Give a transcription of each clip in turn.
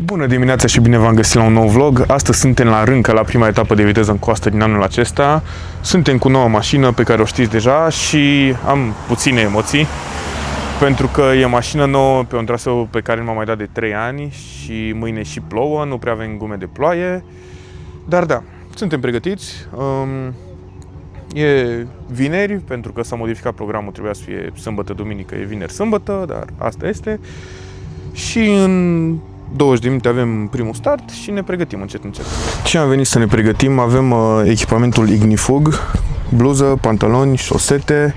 Bună dimineața și bine v-am găsit la un nou vlog. Astăzi suntem la Râncă, la prima etapă de viteză în coastă din anul acesta. Suntem cu noua mașină pe care o știți deja și am puține emoții. Pentru că e mașină nouă pe un traseu pe care nu m-am mai dat de 3 ani și mâine și plouă, nu prea avem gume de ploaie. Dar da, suntem pregătiți. E vineri, pentru că s-a modificat programul, trebuia să fie sâmbătă, duminică, e vineri, sâmbătă, dar asta este. Și în 20 de minute avem primul start și ne pregătim încet, încet. Și am venit să ne pregătim, avem echipamentul Ignifug, bluză, pantaloni, șosete,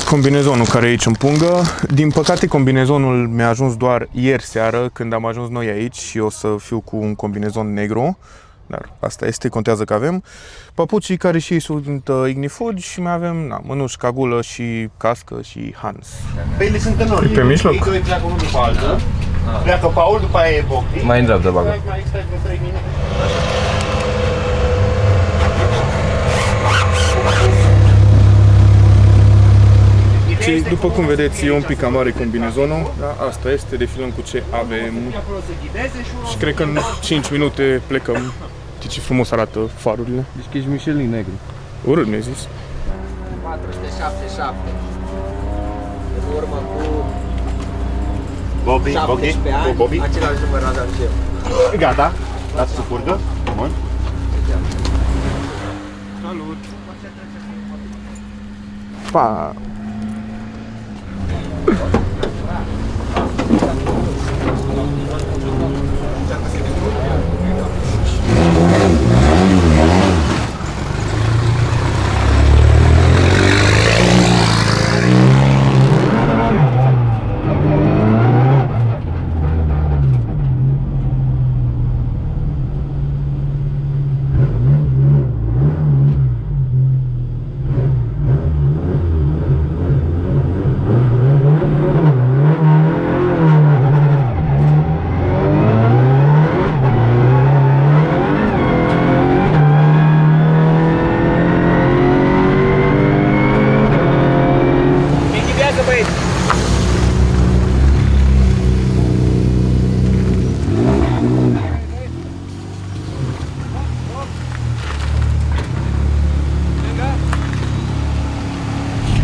combinezonul care e aici în pungă. Din păcate combinezonul mi-a ajuns doar ieri seară, când am ajuns noi aici și o să fiu cu un combinezon negru. Dar asta este, contează că avem. Papucii care și ei sunt Ignifug și mai avem mânuși, cagulă și cască și Hans. Pe ele sunt în ordine. Pe mijloc? Ei doi pleacă unul după altă. Pleacă Paul, după aia e Bocti. Mai în dreapta, bagă. Mai stai vreo 3 minute. Și după cum vedeți, e un pic cam mare combinezonul, da? Asta este, defilăm cu ce avem. Și cred că în 5 minute plecăm. Ce frumos arată farurile. Deci că ești Michelin negru. Urât mi-ai zis. 477. În urmă cu Bobby, 17 ani, Bobby. același număr aveam și eu. Gata, dați să curgă. Bun. Salut! Pa!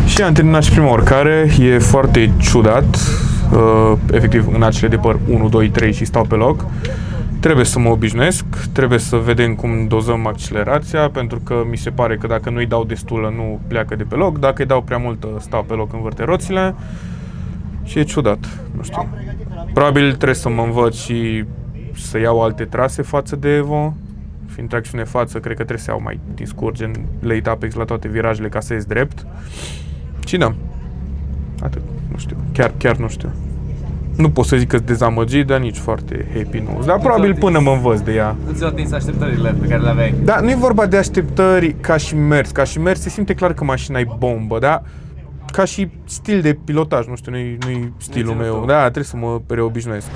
Și am terminat și prima urcare, e foarte ciudat, efectiv în acele de păr 1, 2, 3 și stau pe loc. Trebuie să mă obișnuiesc, trebuie să vedem cum dozăm accelerația, pentru că mi se pare că dacă nu-i dau destulă nu pleacă de pe loc, dacă îi dau prea multă stau pe loc, învârte roțile și e ciudat, nu știu. Probabil trebuie să mă învăț și să iau alte trase față de Evo, fiind tracțiune față, cred că trebuie să iau mai din scurt, gen late apex la toate virajele ca să ies drept. Și da, atât, nu știu, chiar nu știu. Nu pot să zic că sunt dezamăgit, dar nici foarte happy nu. Dar probabil până mă învăț de ea. Nu ți-au atins așteptările pe care le aveai. Da, nu e vorba de așteptări ca și mers. Ca și mers se simte clar că mașina e bombă, dar ca și stil de pilotaj, nu știu, nu-i stilul meu. Da, trebuie să mă reobișnuiesc.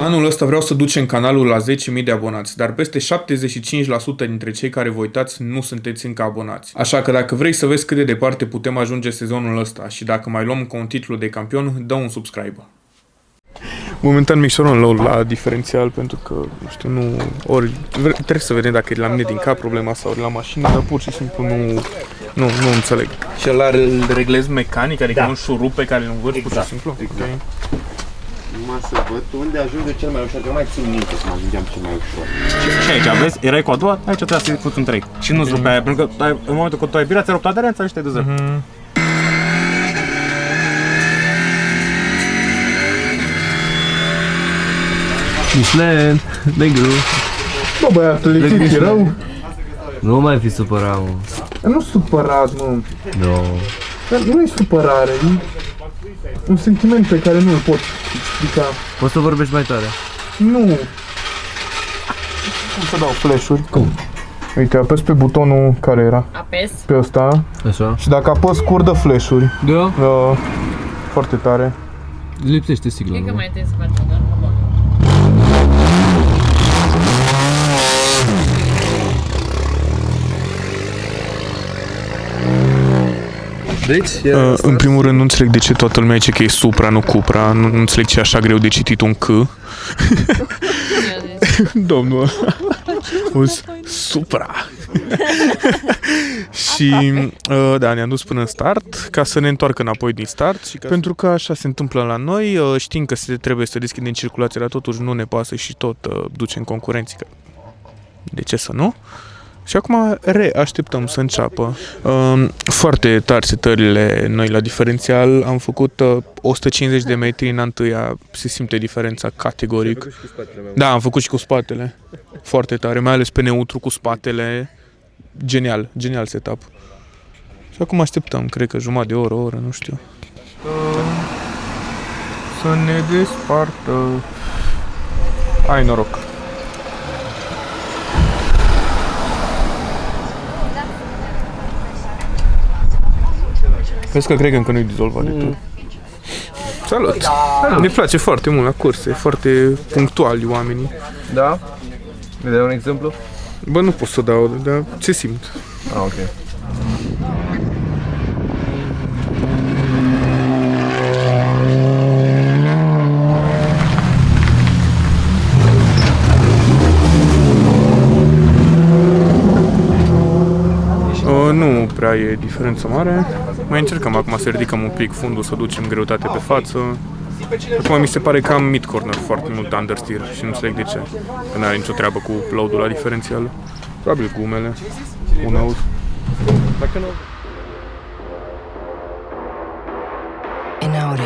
Anul ăsta vreau să ducem canalul la 10.000 de abonați, dar peste 75% dintre cei care vă uitați nu sunteți încă abonați. Așa că dacă vrei să vezi cât de departe putem ajunge sezonul ăsta și dacă mai luăm încă un titlu de campion, dă un subscribe. Momentan micșorăm low la diferențial pentru că, nu știu, ori trebuie să vedem dacă e la mine din cap problema sau ori la mașină, dar pur și simplu nu înțeleg. Și ăla îl reglez mecanic, adică Da. un șurup pe care îl învârți pur și Exact, simplu? exact. Okay. Numai să văd unde ajunge cel mai ușor, că mai țin minte să mă ajungeam cel mai ușor. Și aici, vezi, erai cu a doua, aici trebuia să-i puți un 3. Și nu-ți rupea aia, pentru că în momentul când tu ai virat, ți-a rupt aderența și te-ai dus. Michelin negru. Bă, băiatul, e rău? Nu mai fi supărat, mă. Nu supărat, mă. No. Dar nu e supărare, e un sentiment pe care nu-l pot explica. Poți să vorbești mai tare? Nu. Cum să dau flash-uri? Cum? Uite, apăs pe butonul care era. Apes. Pe ăsta. Așa. Și dacă apăs curdă flash-uri. Da? Foarte tare. Lipsește sigla, Cred că nu? mai trebuie să facem, dar nu bun. Deci? În primul rând, nu înțeleg de ce toată lumea zice că e Supra, nu Cupra. Nu înțeleg ce e așa greu de citit un C. Domnul auzi, Supra. Și da, ne-am dus până în start ca să ne întoarcă înapoi din start și pentru că așa se întâmplă la noi, știm că trebuie să deschidem circulația, dar totuși nu ne pasă și tot ducem concurenții. De ce să nu? Și acum reașteptăm să înceapă. Foarte tari setările noi la diferențial. Am făcut 150 de metri în întâia. Se simte diferența categoric. Da, am făcut și cu spatele. Foarte tare, mai ales pe neutru cu spatele. Genial, genial setup. Și acum așteptăm, cred că jumătate de oră, o oră, nu știu. Să ne despartă. Ai noroc. Vezi că cred că încă nu-i dizolvat de tot. Salut! Ne place foarte mult la curse, foarte punctuali oamenii. Da? Ne dai un exemplu? Bă, nu pot să dau, dar ce simt. Ah, ok. Nu prea e diferență mare. Mai încercăm acum să ridicăm un pic fundul, să ducem greutate pe față. Acum mi se pare că am mid-corner foarte mult understeer și nu înțeleg de ce. Că n-are nicio treabă cu load-ul la diferențial. Probabil gumele. Un out. Dacă nu... In audio.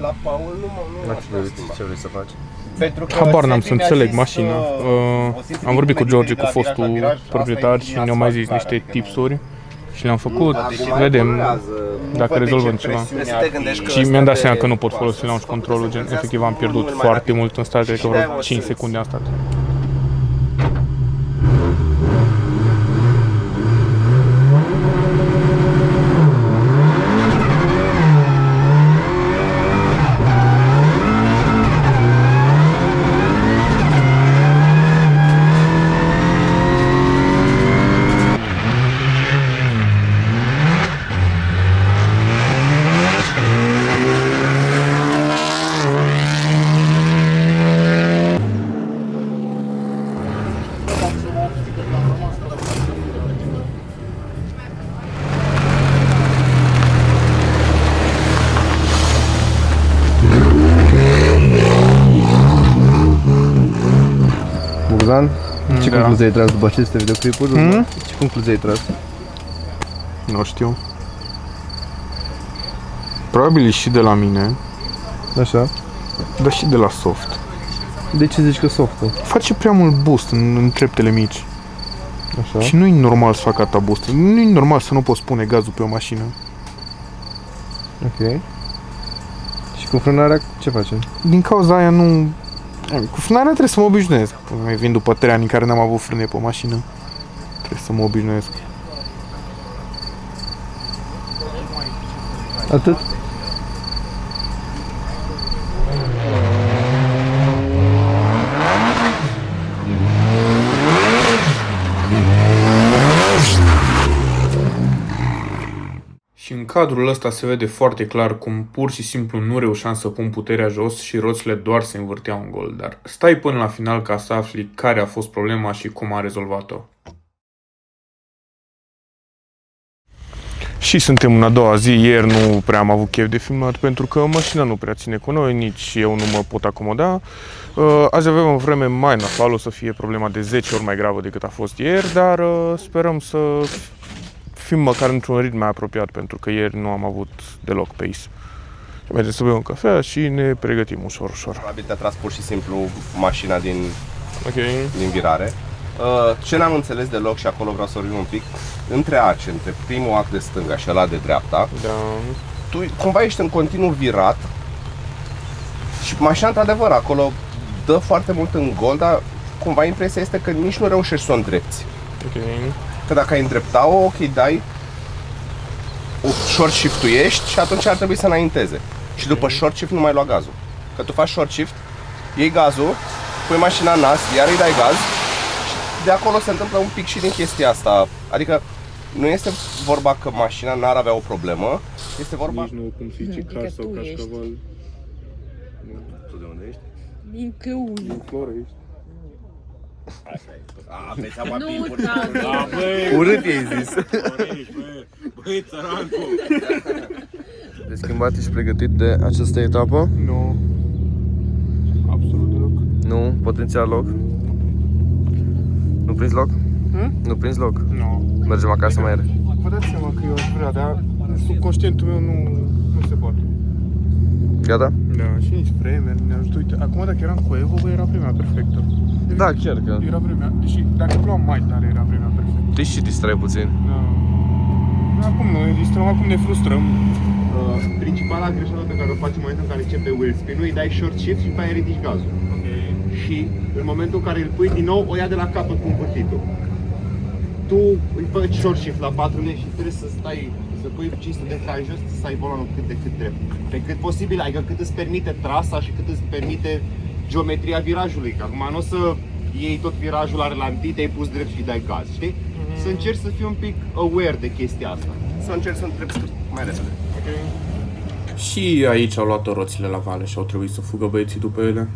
La Paul nu Ce vrei să faci? Pentru că Habar n-am să Sebi mi-a înțeleg zis, mașina. Am vorbit cu George, cu fostul proprietar și ne-au mai zis niște tipsuri și le-am făcut. Vedem dacă rezolvăm ceva. Și mi-am dat seama că nu pot folosi launch control-ul, gen, efectiv am pierdut foarte mult în start, cred că vreo 5 secunde am stat. Bogdan, ce Da. concluzie ai tras după aceste videoclipuri? Ce concluzie ai tras? Nu știu. Probabil și de la mine, Așa. dar și de la soft. De ce zici că softul? Face prea mult boost în treptele mici. Așa. Și nu-i normal să facă atâta boost. Nu-i normal să nu poți pune gazul pe o mașină. Ok. Și cu frânarea ce facem? Din cauza aia nu... Cu frânarea trebuie să mă obișnuiesc. Mai vin după 3 ani în care n-am avut frâne pe o mașină. Trebuie să mă obișnuiesc. Atât? Și în cadrul ăsta se vede foarte clar cum pur și simplu nu reușeam să pun puterea jos și roțile doar se învârteau în gol, dar stai până la final ca să afli care a fost problema și cum a rezolvat-o. Și suntem în a doua zi, ieri nu prea am avut chef de filmat pentru că mașina nu prea ține cu noi, nici eu nu mă pot acomoda. Azi avem o vreme mai nasoală, o să fie problema de 10 ori mai gravă decât a fost ieri, dar sperăm să fim măcar într-un ritm mai apropiat, pentru că ieri nu am avut deloc pace. Mergem să bem o cafea și ne pregătim ușor, ușor. Probabil te-a tras pur și simplu mașina din Ok. virare. Ce n-am înțeles deloc și acolo vreau să vorbim un pic, între arci, între primul act de stânga și ăla de dreapta, Da. tu cumva ești în continuu virat și mașina într-adevăr acolo dă foarte mult în gol, dar cumva impresia este că nici nu reușești să o îndrepți. Ok. Că dacă ai îndrepta-o, ok, dai o short shift-uiești și atunci ar trebui să înainteze. Și după short shift nu mai lua gazul. Că tu faci short shift, iei gazul pui mașina în nas, iar îi dai gaz și de acolo se întâmplă un pic și din chestia asta. Adică nu este vorba că mașina n-ar avea o problemă, este vorba... Nici nu cum zice Adică car sau tu ești. cașcaval. Tu de unde ești? Din Cluj. Din Flora ești. Aveți apa Nu, da. Da, băi, Urât i-ai zis. băi, țărancu. De schimbat, ești pregătit de această etapă? Nu. Absolut deloc. Nu? Potențial loc? Nu prinzi loc? Nu prinzi loc? Nu. Mergem acasă mai ieri. Vă dați seama că eu aș vrea, dar subconștientul meu nu se poate. Gata? Da, și nici vreme, nu ne ajută. Uite, acum dacă eram cu Evo, bă, era vremea perfectă. Da, chiar că. Era vremea, deși dacă plouă mai tare, era vremea perfectă. Te și distrai puțin. Da. Acum nu ne distrăm, acum ne frustrăm. Principala greșeală pe care o faci în momentul în care începe wheel spin-ul, îi dai short shift și după aia ridici gazul. Și în momentul în care îl pui din nou, o ia de la capăt cu învârtitul. Tu îi faci short shift la 4.000 și trebuie să stai, să pui 500 de cai jos, să ai volanul cât de cât drept. Pe cât posibil, adică cât îți permite trasa și cât îți permite geometria virajului. Că acum nu o să iei tot virajul la relantit, te-ai pus drept și dai gaz, știi? Să încerci să fii un pic aware de chestia asta. Să încerci să întrebi mai repede. Și aici au luat roțile la vale și au trebuit să fugă băieții după ele.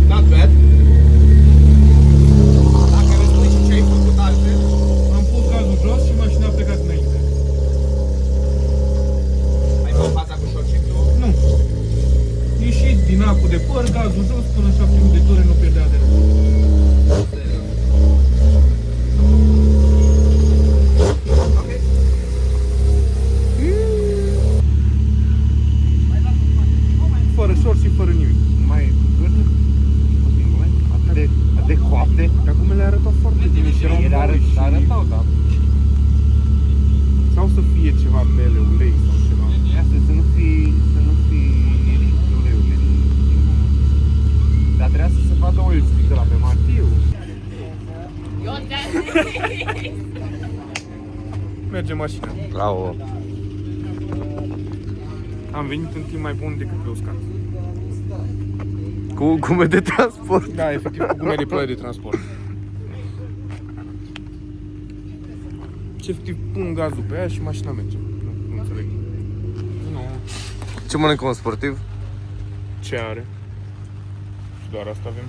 Not bad. Dacă îmi spui și ce ai făcut alte, Am pus gazul jos și mașina a plecat înainte. ai făcut fața cu short shift-ul. Nu. Ieșit din acul de păr, gazul jos, până 7.000 de ture nu pierdea de rău. Fără short și fără nimic. Mai atât de coapte. Acum le arătau foarte bine și erau noi și... arătau, da. Sau să fie ceva mele, ulei sau ceva. Asta să nu fii uleiurile din dar trebuia să se vadă oil spin de la pe Martiu. Merge mașina. Bravo. Am venit în timp mai bun decât pe uscat. Cu gume de transport. Da, efectiv cu gume de ploaie de transport. Și efectiv pun gazul pe ea și mașina merge. Nu înțeleg. Nu. Ce mănâncă un sportiv? Ce are? Și doar asta avem.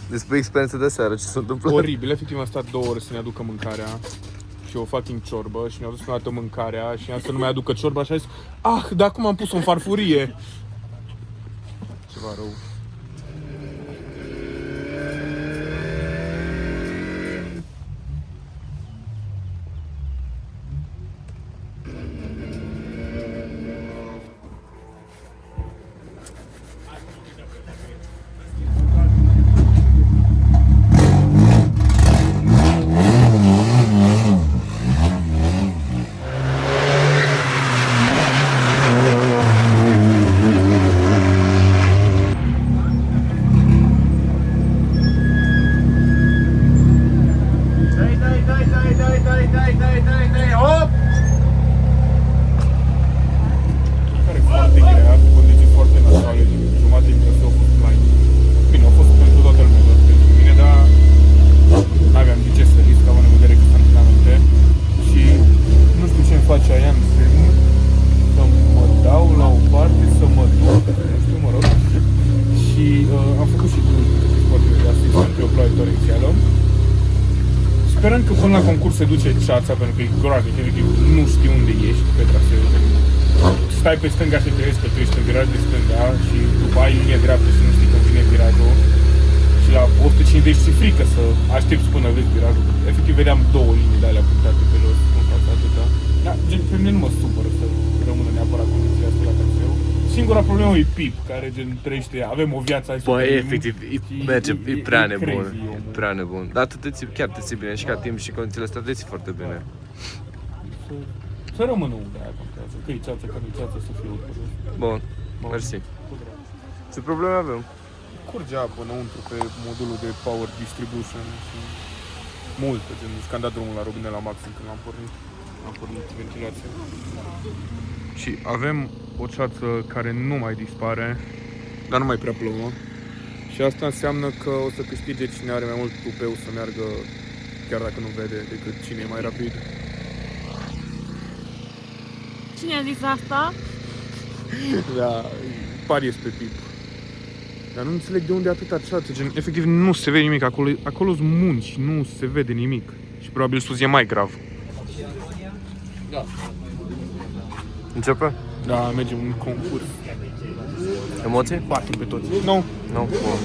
Despre experiența de seară, ce se întâmplă? Oribil, efectiv am stat 2 ore să ne aducă mâncarea și o fucking ciorbă și ne-au dus prima dată mâncarea și am să nu mai aducă ciorba și a zis dar acum am pus-o în farfurie. Ceva rău. Sperăm că până la concurs se duce ceața, pentru că e groaznic, efectiv, nu știi unde ești pe traseu. Stai pe stânga și te vezi că tu ești în viraj de stânga și după ai linie dreaptă și nu știi când vine virajul. Și la 150 ți frică să aștepți până vezi virajul. Efectiv vedeam două linii de alea punctate pe jos, cum fac atâta. Dar gen, pe mine nu mă supără să rămână neapărat condiția asta la traseu. Singura problemă e Pip, care gen trăiește, avem o viață aici. Bă, efectiv, merge, e prea nebun. crazy, omul. Prea nebun. Dar tu chiar te ții bine și ca timp și condițiile astea te ții foarte bine. Să rămână unde aia contează, că e ceață, că nu e ceață, să fie urmă. Bun, mersi. Ce probleme avem? Curge apă înăuntru pe modulul de power distribution și multă, gen, și dat drumul la robine la maxim când am pornit ventilația. Și avem o ceață care nu mai dispare, dar nu mai prea plouă. Și asta înseamnă că o să câștige cine are mai mult tupeu să meargă, chiar dacă nu vede, decât cine e mai rapid. Cine a zis asta? Da, pariez pe Pip. Dar nu înțeleg de unde atâta ceață, gen, efectiv nu se vede nimic, acolo sunt munci, nu se vede nimic. Și probabil sus e mai grav. Începe? Da, mergem în concurs. Emoții? Batem pe toți. Nu. Nu? Bun.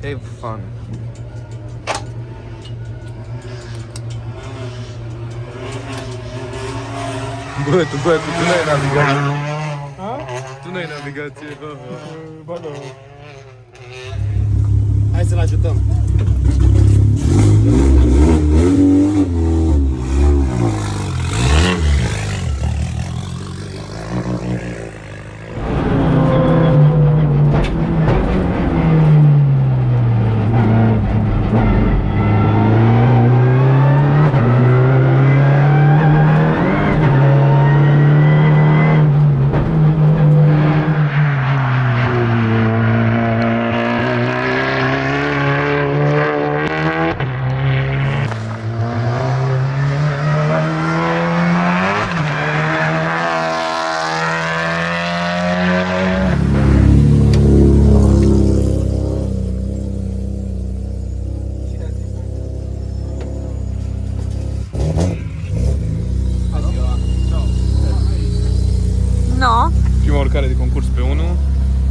Hey, fun. Bă, tu n-ai navigație. Tu n-ai navigație. Hai să-l ajutăm. No. Prima urcare de concurs pe 1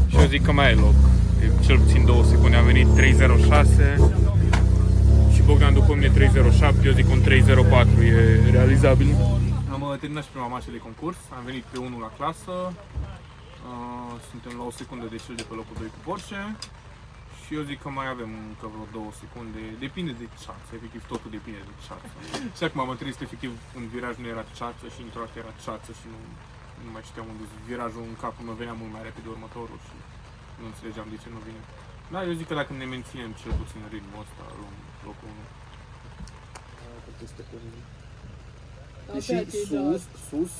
și eu zic că mai ai loc. E cel puțin 2 secunde, am venit 3.06 și Bogdan după mine 3.07, eu zic un 3.04 e realizabil. Am terminat și prima manșă de concurs, am venit pe 1 la clasă, suntem la o secundă de cel de pe locul 2 cu Porsche și eu zic că mai avem încă vreo 2 secunde, depinde de ceață, efectiv totul depinde de ceață. Și acum am trezit efectiv în viraj nu era ceață și într-o dată era ceață și nu mai știam unde virajul în capul meu venea mult mai repede următorul și nu înțelegeam de ce nu vine. Da, eu zic că dacă ne menținem cel puțin în ritmul ăsta, luăm locul 1. Și sus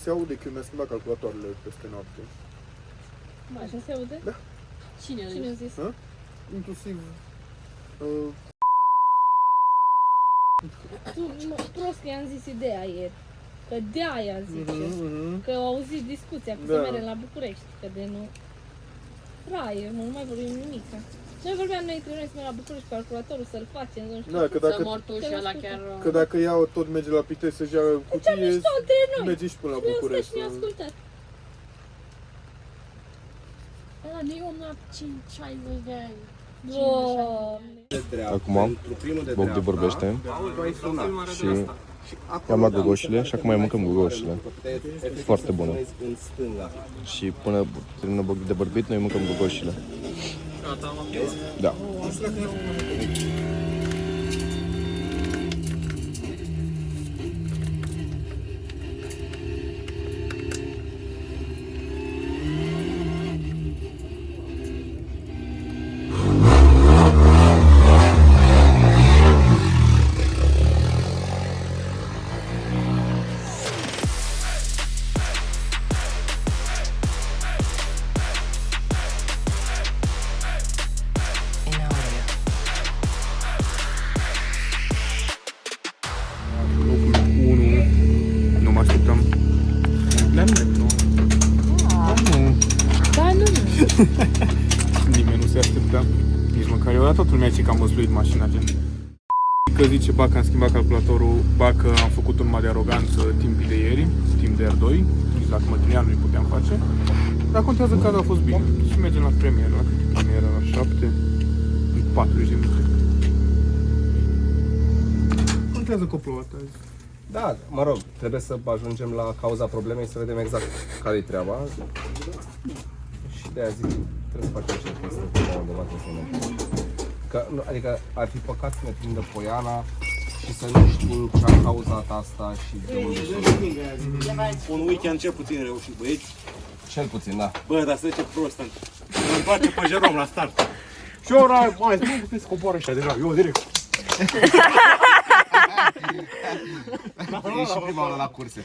se aude că mi-a schimbat calculatoarele peste noapte. Așa se aude? Da. Cine a zis? Inclusiv Tu, prost că i-am zis ideea ieri. Că de-aia zice. Că au auzit discuția că se merge la București. Că de nu... Raie, nu mai vorbim nimic. Noi vorbeam noi între noi să merg la București cu calculatorul să-l facem, nu știu. da, că dacă, că dacă ea tot merge la Pitești să-și ia cutie, merge și până la București. Ne-a ascultat. Ăla nu e om la 5-60 de ani. Acum, Bogdi vorbește și i-am luat gogoșile și acum mai mâncăm gogoșile. Foarte bună. Și până termină Bogdi de bărbit, noi mâncăm gogoșile. Da. In audio. Nimeni nu se aștepta. Nici măcar eu, dar toată lumea zice că am văzut mașina, gen. Că zice, ba că am schimbat calculatorul, ba că am făcut un de aroganță timpii de ieri, timp de R2, nici dacă mă trineam nu-i puteam face. Dar contează că a fost bine. Și mergem la premieră, la câte premieră? La 7? În 40 de minute. Contează că o plouat azi. Da, mă rog, trebuie să ajungem la cauza problemei, să vedem exact care-i treaba. Și de aia zic, trebuie să facem ce este undeva trebuie să ne că, adică ar fi păcat să ne prindă Poiana și să nu știm ce-a cauzat asta și de unde Un weekend cel puțin reușit, băieți. Cel puțin, da. Bă, dar să zice prost, îmi face pe Jerome la start. Și ora mai spun, puteți să coboară ăștia deja, eu direct. E și prima oară la curse.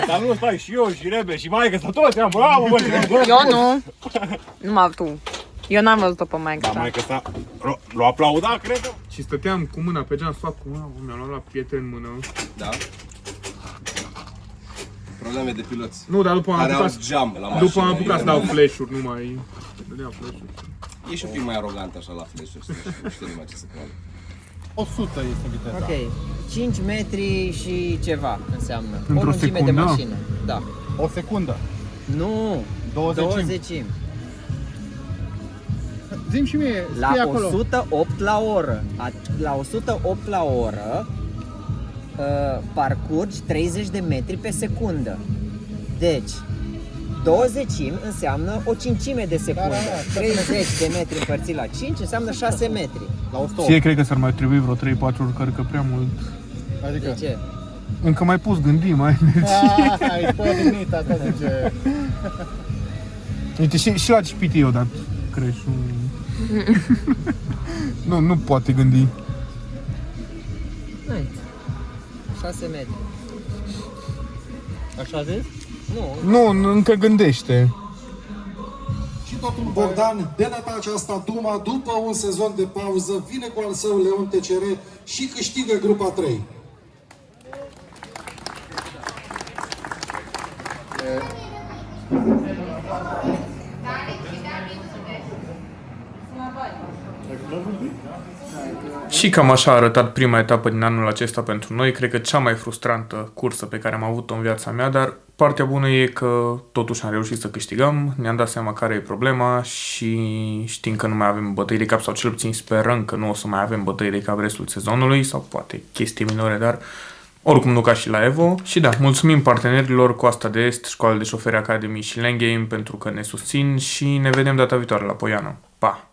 Dar nu stai și eu și Rebe și maică sau toți am bravo, bă. Eu nu. Numai tu. Eu n-am văzut-o pe maică Da, ta. maică asta l-o aplauda, cred că. Și stăteam cu mâna pe geam, să fac cu mâna, mi-am luat la pietre în mână. Da. Probleme de piloți. Nu, dar după am care au apucat, geam la mașină. după am apucat să dau flash-uri, nu mai... Dădeam flash-uri. E și un pic mai arogant așa la flash-uri, nu știu numai ce să poate. 100 este viteza. Ok, 5 metri și ceva înseamnă. Într-o o lungime de secundă? mașină. Da. O secundă. Nu, 20. 20. Zi-mi și mie, La scrie acolo. 108 la oră. La 108 la oră parcurgi 30 de metri pe secundă. Deci, 20 înseamnă o cincime de secundă. 30 de metri împărțit la 5 înseamnă 6 metri. La 108. Ție cred că s-ar mai trebui vreo 3-4 ori, cred că prea mult. Adică? De ce? Încă mai pus gândi, mai Ai pomenit, asta zice. Uite, și la GPT eu dat crash-ul. Nu poate gândi. Hai. 6 metri. Așa zis? Nu. Nu, încă gândește. Și totul Bogdan, de data aceasta Duma, după un sezon de pauză, vine cu al său Leon TCR și câștigă grupa 3. Și cam așa a arătat prima etapă din anul acesta pentru noi. Cred că cea mai frustrantă cursă pe care am avut-o în viața mea, dar partea bună e că totuși am reușit să câștigăm, ne-am dat seama care e problema și știm că nu mai avem bătăi de cap sau cel puțin sperăm că nu o să mai avem bătăi de cap restul sezonului sau poate chestii minore, dar oricum nu ca și la Evo. Și da, mulțumim partenerilor Coasta de Est, Școala de Șoferi Academy și Landgame pentru că ne susțin și ne vedem data viitoare la Poiana. Pa!